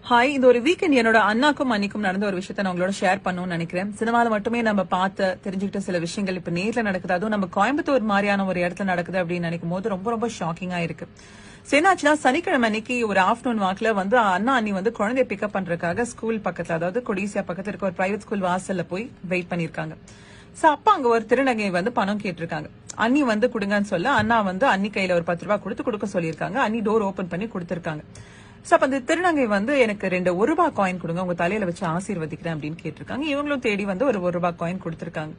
Hi, இந்த ஒரு weekend என்னோட அண்ணாக்கும் அன்னிக்கும் நடந்த ஒரு விஷயத்த நான் உங்களோட ஷேர் பண்ணணும்னு நினைக்கிறேன். சினிமால மட்டுமே நம்ம பார்த்து தெரிஞ்சுக்கிட்ட சில விஷயங்கள் இப்ப நேர்ல நடக்குது. அதுவும் நம்ம கோயம்புத்தூர் மாதிரியான ஒரு இடத்துல நடக்குது அப்படின்னு நினைக்கும் போது ரொம்ப ரொம்ப ஷாக்கிங்கா இருக்கு. என்னாச்சுன்னா, சனிக்கிழமை அன்னைக்கு ஒரு ஆஃப்டர்நூன் வாக்குல வந்து அண்ணா அண்ணி வந்து குழந்தைய பிக்கப் பண்றதுக்காக ஸ்கூல் பக்கத்துல, அதாவது கொடிசியா பக்கத்துல இருக்க ஒரு பிரைவேட் ஸ்கூல் வாசல்ல போய் வெயிட் பண்ணிருக்காங்க. அப்பா அங்க ஒரு திருநங்கை வந்து பணம் கேட்டிருக்காங்க. அண்ணி வந்து கொடுங்கன்னு சொல்ல, அண்ணா வந்து அண்ணி கையில ஒரு 10 ரூபாய் கொடுக்க சொல்லியிருக்காங்க. அண்ணி டோர் ஓபன் பண்ணி கொடுத்திருக்காங்க. அப்ப அந்த திருநங்கை வந்து எனக்கு 2 1 ரூபாய் காயின் கொடுங்க, உங்க தலையில வச்சு ஆசீர்வதிக்கிறேன் அப்படின்னு கேட்டிருக்காங்க. இவங்களும் தேடி வந்து ஒரு 1 ரூபாய் காயின் கொடுத்திருக்காங்க.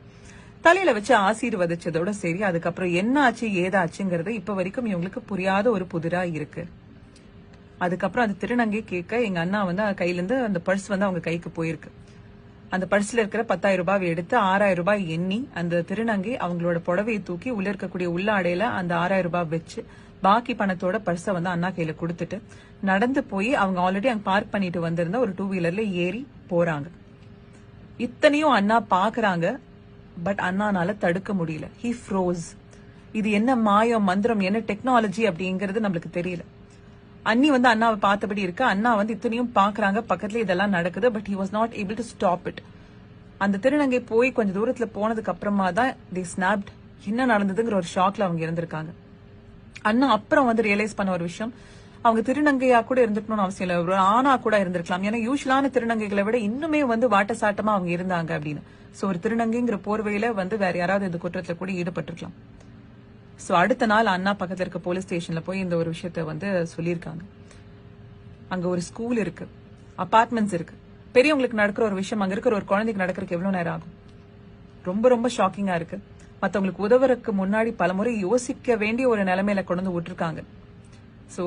தலையில வச்சு ஆசீர்வதிச்சதோட சரி. அதுக்கப்புறம் என்ன ஆச்சு ஏதாச்சுங்கிறது இப்ப வரைக்கும் இவங்களுக்கு புரியாத ஒரு புதிரா இருக்கு. அதுக்கப்புறம் அந்த திருநங்கை கேட்க, எங்க அண்ணா வந்து கையில இருந்து அந்த பர்ஸ் வந்து அவங்க கைக்கு போயிருக்கு. அந்த பர்ஸ்ல இருக்கிற 10,000 ரூபாய் எடுத்து 6,000 ரூபாய் எண்ணி அந்த திருநங்கை அவங்களோட புடவையை தூக்கி உள்ள இருக்கக்கூடிய உள்ளாடையில அந்த 6,000 ரூபாய் வச்சு பாக்கி பணத்தோட பர்ஸை வந்து அண்ணா கையில கொடுத்துட்டு நடந்து போய் அவங்க ஆல்ரெடி அங்க பார்க் பண்ணிட்டு வந்திருந்த ஒரு 2 வீலர்ல ஏறி போறாங்க. இத்தனையும் அண்ணா பாக்குறாங்க. பட் அண்ணானால தடுக்க முடியல. He froze. இது என்ன மாயம் மந்திரம், என்ன டெக்னாலஜி அப்படிங்கிறது நம்மளுக்கு தெரியல. அண்ணி வந்து அண்ணாவை பார்த்தபடி இருக்கு. அண்ணா வந்து இத்தனையும் பாக்குறாங்க, பக்கத்துல இதெல்லாம் நடக்குது. But he was not able to stop it. அந்த திருநங்கை போய் கொஞ்சம் தூரத்துல போனதுக்கு அப்புறமா தான் தி ஸ்னாப்ட். என்ன நடந்ததுங்கிற ஒரு ஷாக்ல அவங்க இருந்திருக்காங்க. அண்ணா அப்புறம் வந்து ரியலைஸ் பண்ண ஒரு விஷயம், அவங்க திருநங்கையா கூட இருந்துக்கணும்னு அவசியம் இல்லை, ஒரு ஆணா கூட இருந்திருக்கலாம். ஏன்னா யூஸ்வலான திருநங்கைகளை விட இன்னுமே வந்து வாட்ட சாட்டமா அவங்க இருந்தாங்க அப்படின்னு. ஒரு திருநங்கைங்கிற போர்வையில வந்து வேற யாராவது இந்த குற்றத்துல கூட ஈடுபட்டிருக்கலாம். அடுத்த நாள் அண்ணா பக்கத்துல இருக்க போலீஸ் ஸ்டேஷன்ல போய் இந்த ஒரு விஷயத்த வந்து சொல்லியிருக்காங்க. அங்க ஒரு ஸ்கூல் இருக்கு, அபார்ட்மெண்ட்ஸ் இருக்கு. பெரியவங்களுக்கு நடக்கிற ஒரு விஷயம் அங்க இருக்கிற ஒரு குழந்தைக்கு நடக்கிறதுக்கு எவ்வளவு நேரம் ஆகும்? ரொம்ப ரொம்ப ஷாக்கிங்கா இருக்கு. மத்தவங்களுக்கு உதவுறதுக்கு முன்னாடி பலமுறை யோசிக்க வேண்டிய ஒரு நிலைமையில கொண்டு விட்டுருக்காங்க.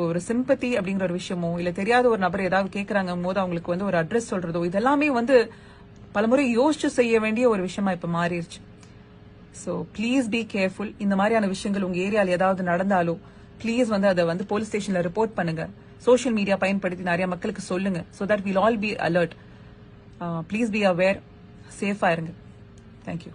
ஒரு சிம்பத்தி அப்படிங்கிற ஒரு விஷயமோ, இல்ல தெரியாத ஒரு நபர் ஏதாவது கேட்கறாங்க போது அவங்களுக்கு வந்து ஒரு அட்ரஸ் சொல்றதோ, இதெல்லாமே வந்து பலமுறை யோசிச்சு செய்ய வேண்டிய ஒரு விஷயமா இப்ப மாறிடுச்சு. Please be careful. இந்த மாதிரியான விஷயங்கள் உங்க ஏரியால ஏதாவது நடந்தாலோ ப்ளீஸ் வந்து அதை வந்து போலீஸ் ஸ்டேஷன்ல ரிப்போர்ட் பண்ணுங்க. சோசியல் மீடியா பயன்படுத்தி நிறைய மக்களுக்கு சொல்லுங்க. That will all be alert. Please be aware. சேஃபா இருங்க. தேங்க்யூ.